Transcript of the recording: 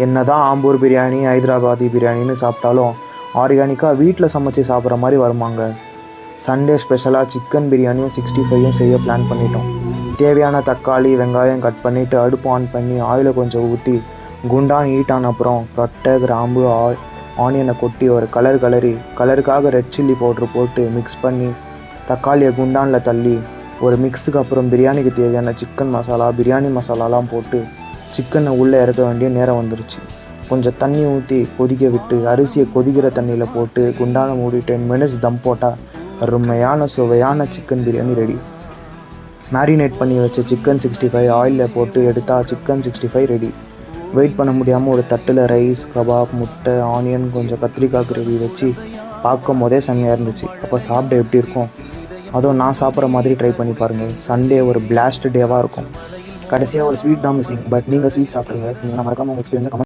என்ன தான் ஆம்பூர் பிரியாணி, ஹைதராபாதி பிரியாணின்னு சாப்பிட்டாலும் ஆர்கானிக்காக வீட்டில் சமைச்சு சாப்பிட்ற மாதிரி வருமாங்க. சண்டே ஸ்பெஷலாக சிக்கன் பிரியாணியும் 65யும் செய்ய பிளான் பண்ணிட்டோம். தேவையான தக்காளி, வெங்காயம் கட் பண்ணிவிட்டு அடுப்பு ஆன் பண்ணி ஆயிலை கொஞ்சம் ஊற்றி குண்டான் ஹீட் ஆன அப்புறம் பட்டை, கிராம்பு, ஆனியனை கொட்டி ஒரு கலருக்காக ரெட் சில்லி பவுட்ரு போட்டு மிக்ஸ் பண்ணி தக்காளியை குண்டானில் தள்ளி ஒரு மிக்ஸுக்கு அப்புறம் பிரியாணிக்கு தேவையான சிக்கன் மசாலா, பிரியாணி மசாலாலாம் போட்டு சிக்கனை உள்ளே இறக்க வேண்டிய நேரம் வந்துருச்சு. கொஞ்சம் தண்ணி ஊற்றி கொதிக்க விட்டு அரிசியை கொதிக்கிற தண்ணியில் போட்டு குண்டான மூடி 10 மினிட்ஸ் தம் போட்டால் அருமையான சுவையான சிக்கன் பிரியாணி ரெடி. மேரினேட் பண்ணி வச்ச சிக்கன் 65 ஆயிலில் போட்டு எடுத்தால் சிக்கன் 65 ரெடி. வெயிட் பண்ண முடியாமல் ஒரு தட்டில் ரைஸ், கபாப், முட்டை, ஆனியன், கொஞ்சம் கத்திரிக்காய் கிரேவி வச்சு பார்க்கும் போதே செம்மையாக இருந்துச்சு. அப்போ சாப்பிட எப்படி இருக்கும்? அதுவும் நான் சாப்பிட்ற மாதிரி ட்ரை பண்ணி பாருங்கள். சண்டே ஒரு பிளாஸ்ட் டேவாக இருக்கும். கடைசியாக ஒரு ஸ்வீட் தான் மிஸ்ஸிங். பட் நீங்கள் ஸ்வீட் சாப்பிடுங்க. நீங்கள் மறக்காமல் உங்கள் எக்ஸ்பீரியன்ஸை